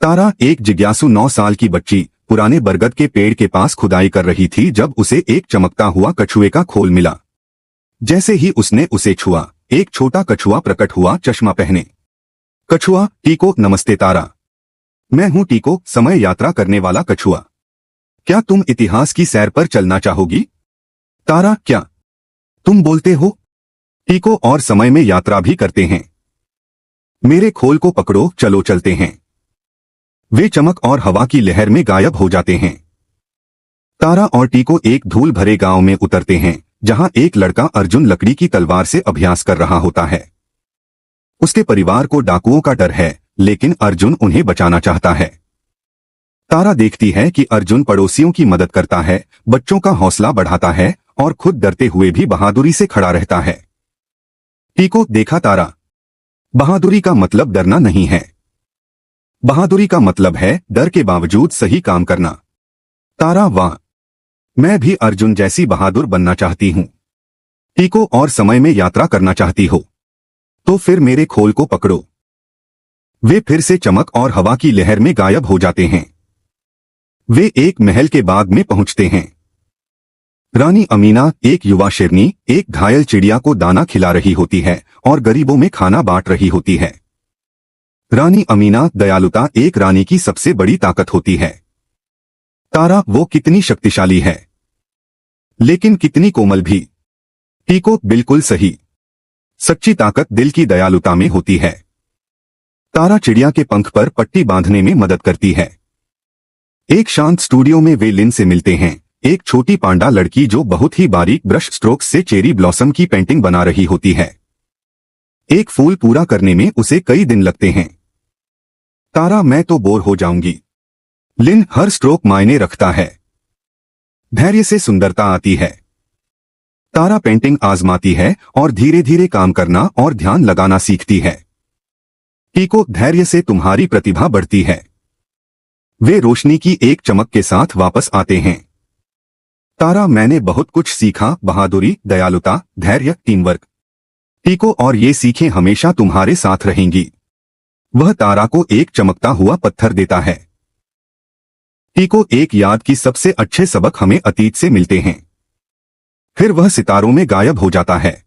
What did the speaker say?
तारा एक जिज्ञासु 9 साल की बच्ची पुराने बरगद के पेड़ के पास खुदाई कर रही थी जब उसे एक चमकता हुआ कछुए का खोल मिला। जैसे ही उसने उसे छुआ, एक छोटा कछुआ प्रकट हुआ, चश्मा पहने। कछुआ: टीको, नमस्ते तारा। मैं हूं टीको, समय यात्रा करने वाला कछुआ। क्या तुम इतिहास की सैर पर चलना चाहोगी? तारा: क्या तुम बोलते हो? टीको: और समय में यात्रा भी करते हैं। मेरे खोल को पकड़ो, चलो चलते हैं। वे चमक और हवा की लहर में गायब हो जाते हैं। तारा और टीको एक धूल भरे गांव में उतरते हैं, जहां एक लड़का अर्जुन लकड़ी की तलवार से अभ्यास कर रहा होता है। उसके परिवार को डाकुओं का डर है, लेकिन अर्जुन उन्हें बचाना चाहता है। तारा देखती है कि अर्जुन पड़ोसियों की मदद करता है, बच्चों का हौसला बढ़ाता है और खुद डरते हुए भी बहादुरी से खड़ा रहता है। टीको: देखा तारा, बहादुरी का मतलब डरना नहीं है। बहादुरी का मतलब है डर के बावजूद सही काम करना। तारा: वाह, मैं भी अर्जुन जैसी बहादुर बनना चाहती हूँ। टीको: और समय में यात्रा करना चाहती हो तो फिर मेरे खोल को पकड़ो। वे फिर से चमक और हवा की लहर में गायब हो जाते हैं। वे एक महल के बाग में पहुंचते हैं। रानी अमीना, एक युवा शेरनी, एक घायल चिड़िया को दाना खिला रही होती है और गरीबों में खाना बांट रही होती है। रानी अमीना: दयालुता एक रानी की सबसे बड़ी ताकत होती है। तारा: वो कितनी शक्तिशाली है, लेकिन कितनी कोमल भी। टीको: बिल्कुल सही, सच्ची ताकत दिल की दयालुता में होती है। तारा चिड़िया के पंख पर पट्टी बांधने में मदद करती है। एक शांत स्टूडियो में वे लिन से मिलते हैं, एक छोटी पांडा लड़की जो बहुत ही बारीक ब्रश स्ट्रोक्स से चेरी ब्लॉसम की पेंटिंग बना रही होती है। एक फूल पूरा करने में उसे कई दिन लगते हैं। तारा: मैं तो बोर हो जाऊंगी। लिन: हर स्ट्रोक मायने रखता है। धैर्य से सुंदरता आती है। तारा पेंटिंग आजमाती है और धीरे धीरे काम करना और ध्यान लगाना सीखती है। टीको: धैर्य से तुम्हारी प्रतिभा बढ़ती है। वे रोशनी की एक चमक के साथ वापस आते हैं। तारा: मैंने बहुत कुछ सीखा, बहादुरी, दयालुता, धैर्य, टीमवर्क। टीको: और ये सीखें हमेशा तुम्हारे साथ रहेंगी। वह तारा को एक चमकता हुआ पत्थर देता है। टीको: एक याद की सबसे अच्छे सबक हमें अतीत से मिलते हैं। फिर वह सितारों में गायब हो जाता है।